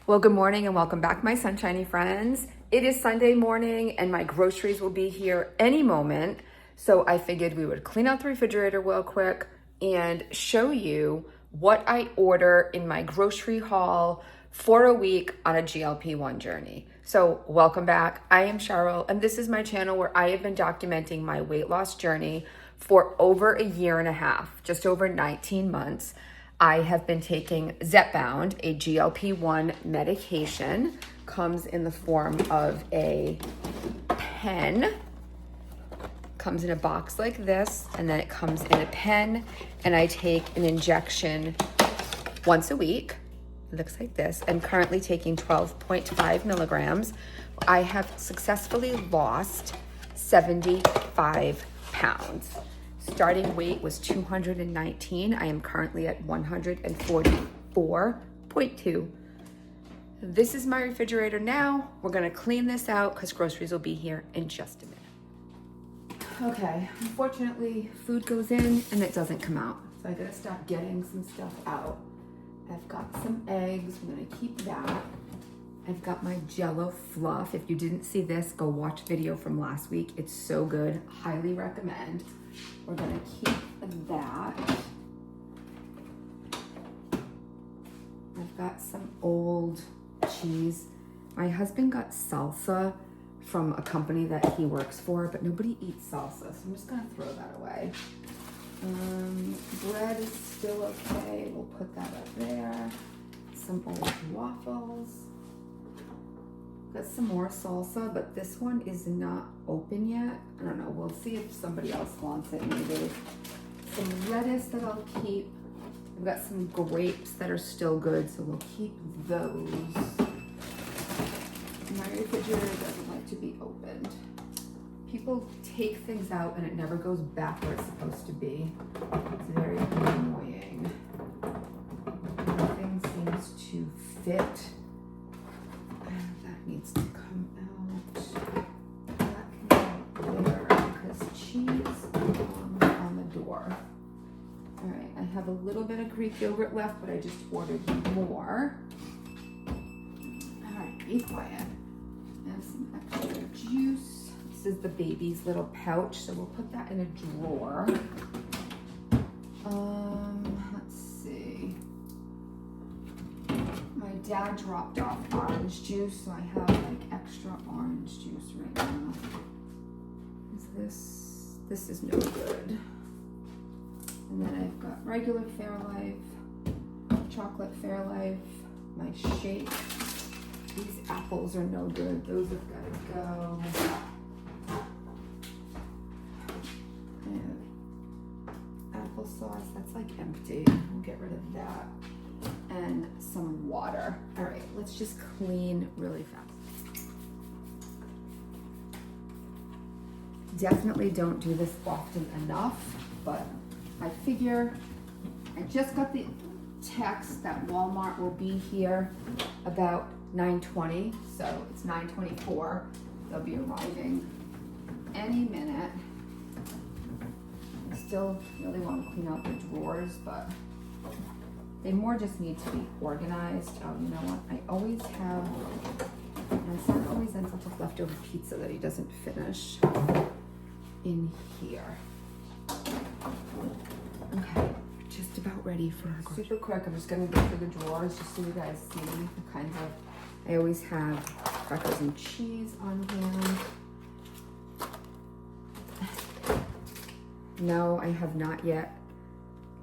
Well, good morning and welcome back, my sunshiny friends. It is Sunday morning and my groceries will be here any moment. So I figured we would clean out the refrigerator real quick and show you what I order in my grocery haul for a week on a GLP-1 journey. So welcome back. I am Cheryl and this is my channel where I have been documenting my weight loss journey for over a year and a half, just over 19 months. I have been taking Zepbound, a GLP-1 medication. Comes in the form of a pen. Comes in a box like this, and then it comes in a pen, and I take an injection once a week. It looks like this. I'm currently taking 12.5 milligrams. I have successfully lost 75 pounds. Starting weight was 219. I am currently at 144.2. This is my refrigerator now. We're gonna clean this out because groceries will be here in just a minute. Okay, unfortunately, food goes in and it doesn't come out. So I gotta stop getting some stuff out. I've got some eggs, I'm gonna keep that. I've got my Jello fluff. If you didn't see this, go watch video from last week. It's so good, highly recommend. We're gonna keep that. I've got some old cheese. My husband got salsa from a company that he works for, but nobody eats salsa, so I'm just gonna throw that away. Bread is still okay. We'll put that up there. Some old waffles. Got some more salsa, but this one is not open yet. I don't know, we'll see if somebody else wants it maybe. Some lettuce that I'll keep. I've got some grapes that are still good, so we'll keep those. My refrigerator doesn't like to be opened. People take things out and it never goes back where it's supposed to be. It's very annoying. Everything seems to fit. Needs to come out. That can go there because cheese on the door. All right, I have a little bit of Greek yogurt left, but I just ordered more. All right, be quiet. I have some extra juice. This is the baby's little pouch, so we'll put that in a drawer. Let's see. My dad dropped off orange juice, so I have like extra orange juice right now. This is no good. And then I've got regular Fairlife, chocolate Fairlife, my shake. These apples are no good. Those have got to go. And applesauce, that's like empty. We'll get rid of that. And some water. All right, let's just clean really fast. Definitely don't do this often enough, but I figure I just got the text that Walmart will be here about 9:20, so it's 9:24. They'll be arriving any minute. I still really want to clean out the drawers, but they more just need to be organized. Oh, you know what? I always have, my son always ends up with leftover pizza that he doesn't finish in here. Okay, just about ready for our groceries. Super quick, I'm just gonna go through the drawers just so you guys see the kinds of, I always have crackers and cheese on hand. No, I have not yet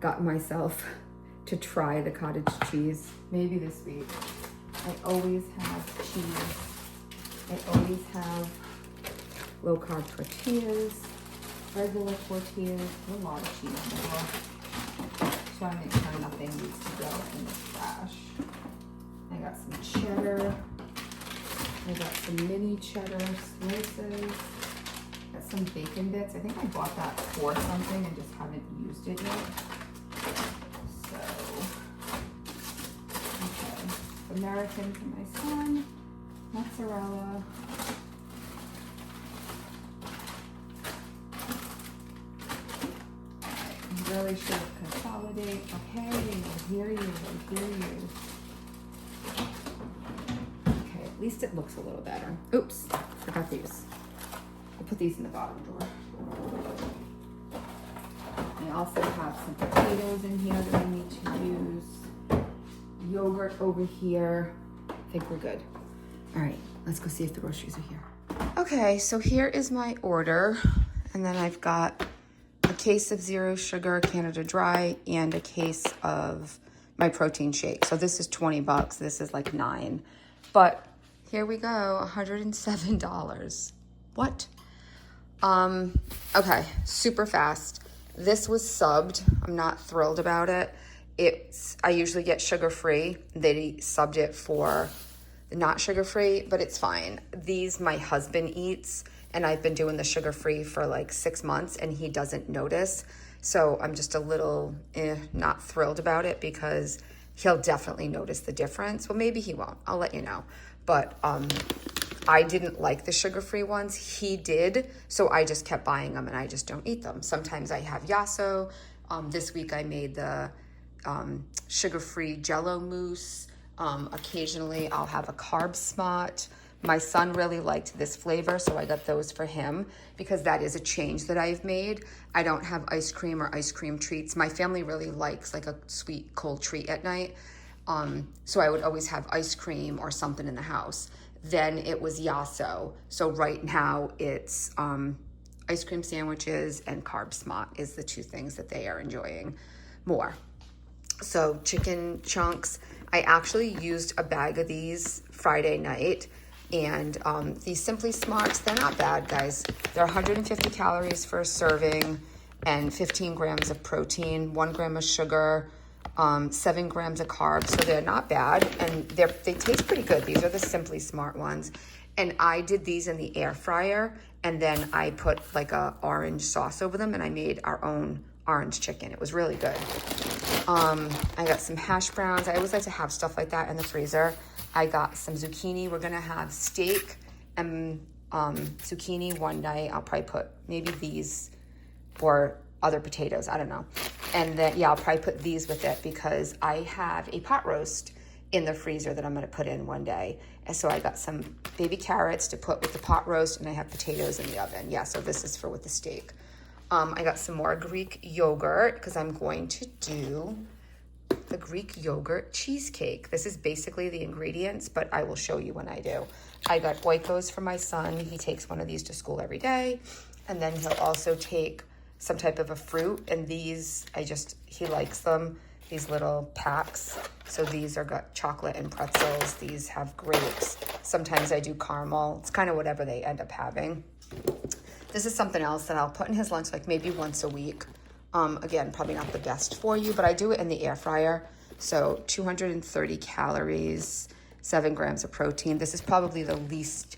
gotten myself to try the cottage cheese, maybe this week. I always have cheese. I always have low carb tortillas, regular tortillas, a lot of cheese now. Trying to make sure nothing needs to go in the trash. I got some cheddar. I got some mini cheddar slices. Got some bacon bits. I think I bought that for something and just haven't used it yet. American for my son, mozzarella. Alright, really should consolidate. Okay, we'll hear you, we'll hear you. At least it looks a little better. Oops, forgot these. I'll put these in the bottom drawer. I also have some potatoes in here that I need to use. Yogurt over here. I think we're good. All right, let's go see if the groceries are here. Okay, so here is my order. And then I've got a case of zero sugar Canada Dry and a case of my protein shake. So this is 20 bucks. This is like $9. But here we go, $107. What? Okay, super fast. This was subbed. I'm not thrilled about it. I usually get sugar-free. They subbed it for not sugar-free, but it's fine. These my husband eats, and I've been doing the sugar-free for like 6 months, and he doesn't notice. So I'm just a little not thrilled about it because he'll definitely notice the difference. Well, maybe he won't. I'll let you know. But I didn't like the sugar-free ones. He did, so I just kept buying them, and I just don't eat them. Sometimes I have Yasso. This week I made the sugar-free Jell-O mousse. Occasionally I'll have a carb smot. My son really liked this flavor, so I got those for him because that is a change that I've made. I don't have ice cream or ice cream treats. My family really likes like a sweet cold treat at night. So I would always have ice cream or something in the house. Then it was Yasso. So right now it's ice cream sandwiches and carb smot is the two things that they are enjoying more. So chicken chunks, I actually used a bag of these Friday night. And these Simply Smarts, they're not bad, guys. They're 150 calories for a serving and 15 grams of protein, 1 gram of sugar, 7 grams of carbs. So they're not bad, and they taste pretty good. These are the Simply Smart ones. And I did these in the air fryer, and then I put like a orange sauce over them, and I made our own orange chicken. It was really good. I got some hash browns. I always like to have stuff like that in the freezer. I got some zucchini. We're gonna have steak and zucchini one night. I'll probably put maybe these or other potatoes, I don't know. And then, yeah, I'll probably put these with it because I have a pot roast in the freezer that I'm gonna put in one day. And so I got some baby carrots to put with the pot roast, and I have potatoes in the oven. Yeah, so this is for with the steak. I got some more Greek yogurt because I'm going to do the Greek yogurt cheesecake. This is basically the ingredients, but I will show you when I do. I got Oikos for my son. He takes one of these to school every day. And then he'll also take some type of a fruit. And these, he likes them, these little packs. So these are got chocolate and pretzels. These have grapes. Sometimes I do caramel. It's kind of whatever they end up having. This is something else that I'll put in his lunch like maybe once a week. Again, probably not the best for you, but I do it in the air fryer. So 230 calories, 7 grams of protein. This is probably the least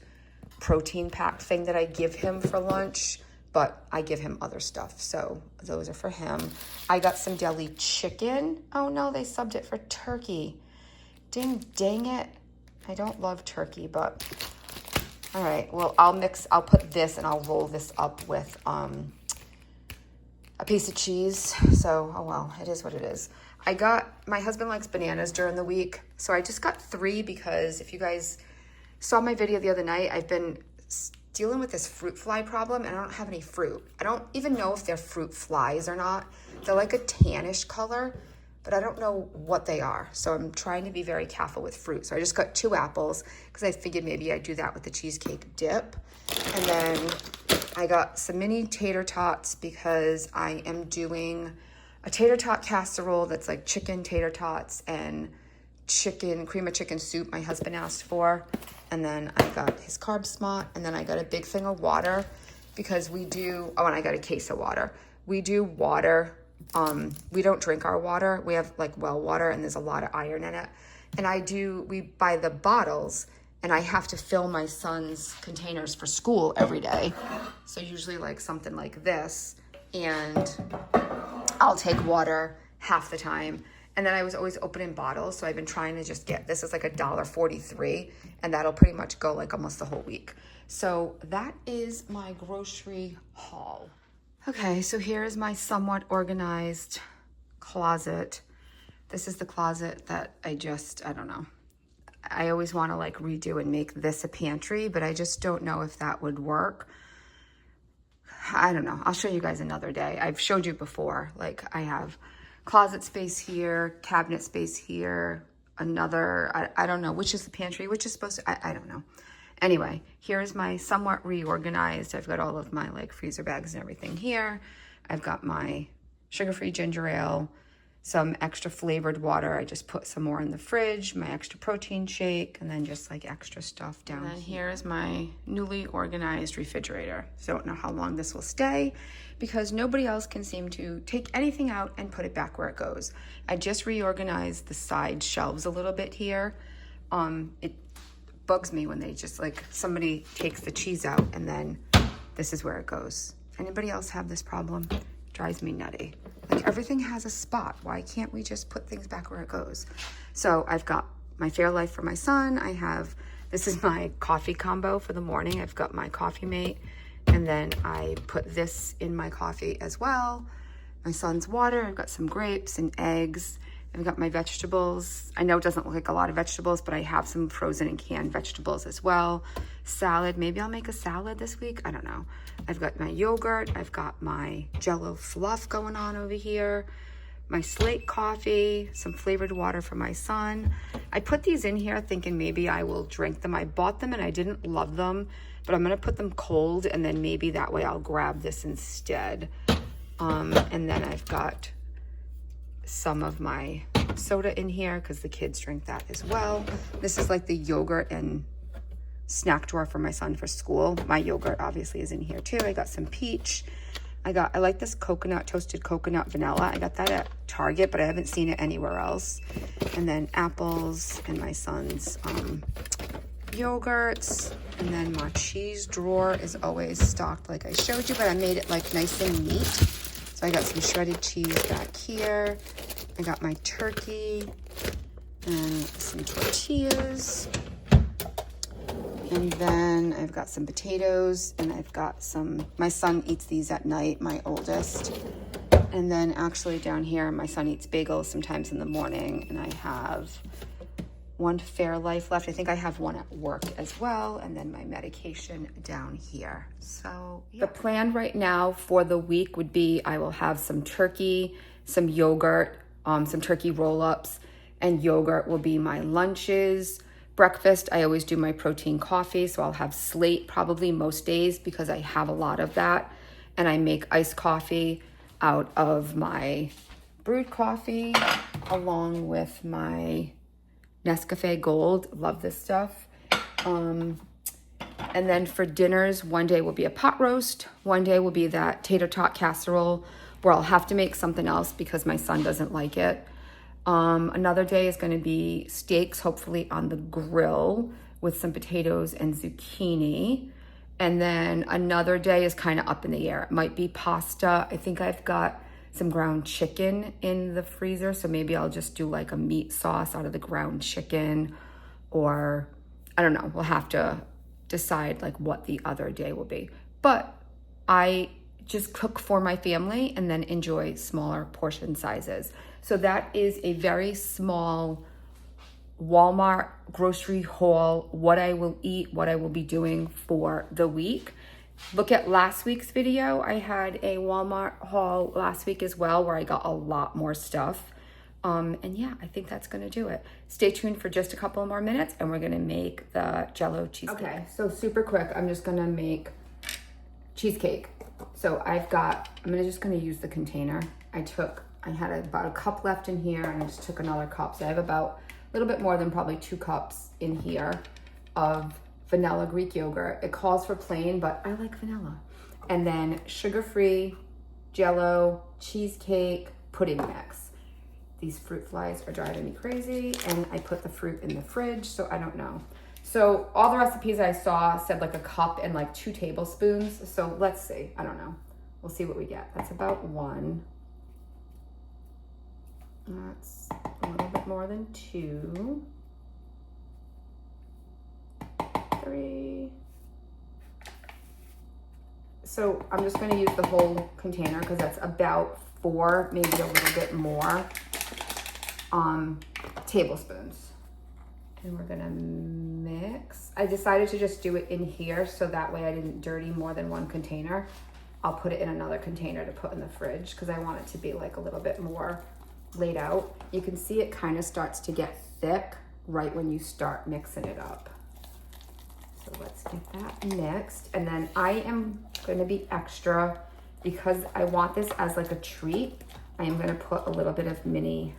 protein packed thing that I give him for lunch, but I give him other stuff. So those are for him. I got some deli chicken. Oh no, they subbed it for turkey. Dang it. I don't love turkey, but all right. Well, I'll put this and I'll roll this up with, a piece of cheese. So, oh well, it is what it is. My husband likes bananas during the week. So I just got 3 because if you guys saw my video the other night, I've been dealing with this fruit fly problem and I don't have any fruit. I don't even know if they're fruit flies or not. They're like a tannish color, but I don't know what they are. So I'm trying to be very careful with fruit. So I just got 2 apples because I figured maybe I'd do that with the cheesecake dip. And then I got some mini tater tots because I am doing a tater tot casserole that's like chicken tater tots and cream of chicken soup my husband asked for. And then I got his carb smot, and then I got a big thing of water because and I got a case of water. We do water. We don't drink our water. We have like well water, and there's a lot of iron in it. And we buy the bottles, and I have to fill my son's containers for school every day. So usually like something like this, and I'll take water half the time. And then I was always opening bottles, so I've been trying to just get, this is like $1.43, and that'll pretty much go like almost the whole week. So that is my grocery haul. Okay, so here is my somewhat organized closet. This is the closet that I don't know. I always want to like redo and make this a pantry, but I just don't know if that would work. I don't know. I'll show you guys another day. I've showed you before. Like I have closet space here, cabinet space here, another, I don't know, which is the pantry, which is supposed to, I don't know. Anyway, here's my somewhat reorganized. I've got all of my like freezer bags and everything here. I've got my sugar-free ginger ale, some extra flavored water. I just put some more in the fridge, my extra protein shake, and then just like extra stuff down here. And here's my newly organized refrigerator. So I don't know how long this will stay because nobody else can seem to take anything out and put it back where it goes. I just reorganized the side shelves a little bit here. It bugs me when they just like, somebody takes the cheese out and then this is where it goes. Anybody else have this problem? It drives me nutty. Like everything has a spot. Why can't we just put things back where it goes? So I've got my Fairlife for my son. This is my coffee combo for the morning. I've got my coffee mate, and then I put this in my coffee as well. My son's water, I've got some grapes and eggs. I've got my vegetables. I know it doesn't look like a lot of vegetables, but I have some frozen and canned vegetables as well. Salad, maybe I'll make a salad this week. I don't know. I've got my yogurt. I've got my Jell-O fluff going on over here. My Slate coffee, some flavored water for my son. I put these in here thinking maybe I will drink them. I bought them and I didn't love them, but I'm gonna put them cold and then maybe that way I'll grab this instead. And then I've got some of my soda in here because the kids drink that as well. This is like the yogurt and snack drawer for my son for school. My yogurt obviously is in here too. I got some peach. I like this toasted coconut vanilla. I got that at Target, but I haven't seen it anywhere else. And then apples and my son's yogurts. And then my cheese drawer is always stocked like I showed you, but I made it like nice and neat. So I got some shredded cheese back here. I got my turkey and some tortillas. And then I've got some potatoes and I've got my son eats these at night, my oldest. And then actually down here, my son eats bagels sometimes in the morning, and I have one Fairlife left. I think I have one at work as well, and then my medication down here. So yeah. The plan right now for the week would be I will have some turkey, some yogurt, some turkey roll-ups, and yogurt will be my lunches. Breakfast, I always do my protein coffee, so I'll have Slate probably most days because I have a lot of that. And I make iced coffee out of my brewed coffee along with my Nescafe Gold. Love this stuff. And then for dinners, one day will be a pot roast. One day will be that tater tot casserole where I'll have to make something else because my son doesn't like it. Another day is going to be steaks, hopefully on the grill with some potatoes and zucchini. And then another day is kind of up in the air. It might be pasta. I think I've got some ground chicken in the freezer, so maybe I'll just do like a meat sauce out of the ground chicken, or I don't know. We'll have to decide like what the other day will be. But I just cook for my family and then enjoy smaller portion sizes. So that is a very small Walmart grocery haul, what I will eat, what I will be doing for the week. Look at last week's video. I had a Walmart haul last week as well where I got a lot more stuff. And yeah, I think that's gonna do it. Stay tuned for just a couple more minutes and we're gonna make the Jell-O cheesecake. Okay, so super quick, I'm just gonna make cheesecake. So I'm just gonna use the container. I had about a cup left in here and I just took another cup. So I have about a little bit more than probably 2 cups in here of vanilla Greek yogurt. It calls for plain, but I like vanilla. And then sugar-free Jell-O cheesecake pudding mix. These fruit flies are driving me crazy, and I put the fruit in the fridge, so I don't know. So all the recipes I saw said like a cup and like 2 tablespoons. So let's see, I don't know. We'll see what we get. That's about 1. That's a little bit more than 2. 3. So I'm just gonna use the whole container because that's about 4, maybe a little bit more, tablespoons. And we're gonna mix. I decided to just do it in here so that way I didn't dirty more than one container. I'll put it in another container to put in the fridge because I want it to be like a little bit more laid out. You can see it kind of starts to get thick right when you start mixing it up. So let's get that mixed. And then I am gonna be extra because I want this as like a treat. I am gonna put a little bit of mini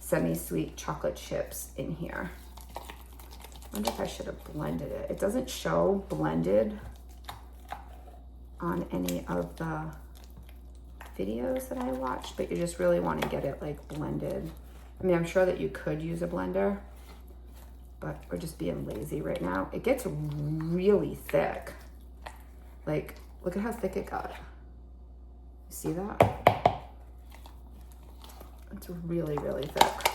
semi-sweet chocolate chips in here. I wonder if I should have blended it. It doesn't show blended on any of the videos that I watched, but you just really want to get it like blended. I mean, I'm sure that you could use a blender, but we're just being lazy right now. It gets really thick. Like, look at how thick it got. You see that? It's really, really thick.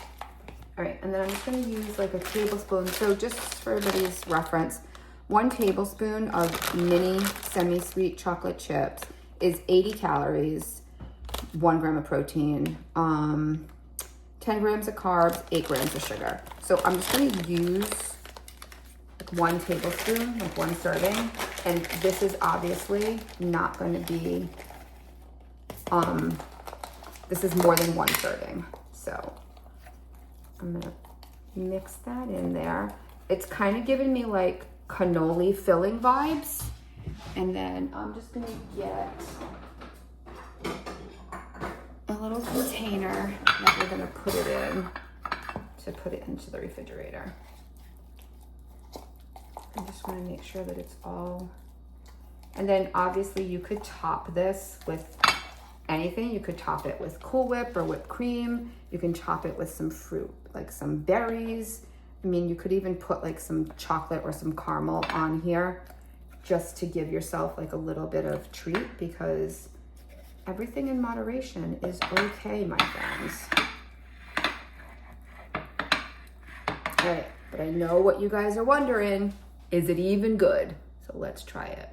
All right, and then I'm just gonna use like a tablespoon. So just for everybody's reference, 1 tablespoon of mini semi-sweet chocolate chips is 80 calories, 1 gram of protein, 10 grams of carbs, 8 grams of sugar. So I'm just gonna use like 1 tablespoon, like 1 serving. And this is obviously not gonna be, this is more than 1 serving. So I'm gonna mix that in there. It's kind of giving me like cannoli filling vibes. And then I'm just gonna get a little container that we're gonna put it in to put it into the refrigerator. I just wanna make sure that it's all, and then obviously you could top this with anything. You could top it with Cool Whip or whipped cream. You can top it with some fruit, like some berries. I mean, you could even put like some chocolate or some caramel on here just to give yourself like a little bit of treat, because everything in moderation is okay, my friends. All right, but I know what you guys are wondering. Is it even good? So let's try it.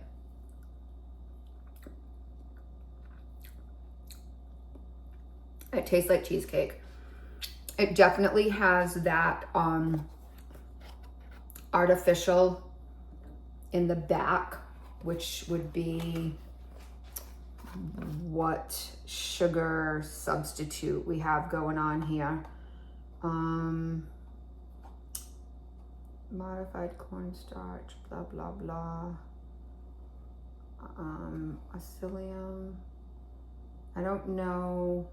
It tastes like cheesecake. It definitely has that artificial in the back, which would be what sugar substitute we have going on here. Modified cornstarch, blah, blah, blah. Psyllium. I don't know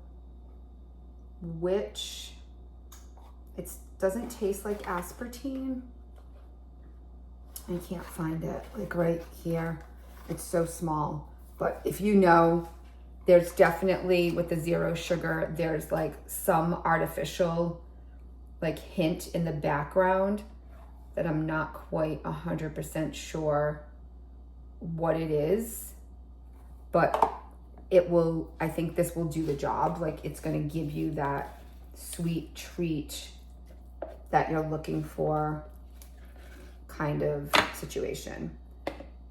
which. It doesn't taste like aspartame. I can't find it, like right here. It's so small. But if you know, there's definitely, with the 0 sugar, there's like some artificial like hint in the background that I'm not quite 100% sure what it is, but it will, I think this will do the job. Like, it's gonna give you that sweet treat that you're looking for kind of situation.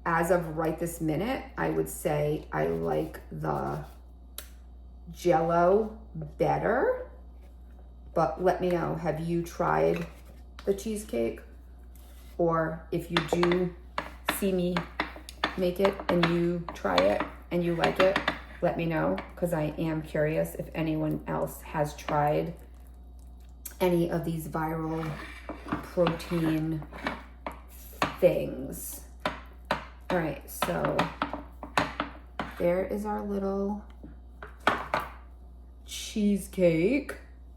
As of right this minute, I would say I like the Jell-O better, but let me know, have you tried the cheesecake? Or if you do see me make it and you try it and you like it, let me know, because I am curious if anyone else has tried any of these viral protein things. All right, so there is our little cheesecake,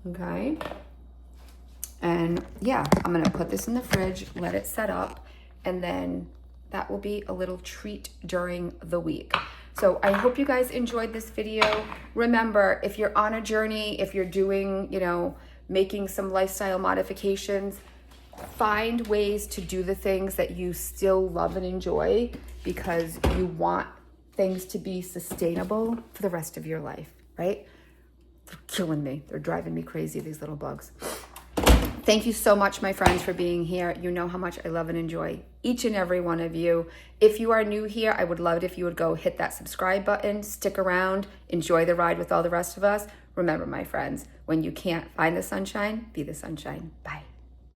okay? And yeah, I'm gonna put this in the fridge, let it set up, and then that will be a little treat during the week. So I hope you guys enjoyed this video. Remember, if you're on a journey, if you're doing, you know, making some lifestyle modifications, find ways to do the things that you still love and enjoy, because you want things to be sustainable for the rest of your life, right? They're killing me. They're driving me crazy, these little bugs. Thank you so much, my friends, for being here. You know how much I love and enjoy each and every one of you. If you are new here, I would love it if you would go hit that subscribe button, stick around, enjoy the ride with all the rest of us. Remember, my friends, when you can't find the sunshine, be the sunshine. Bye.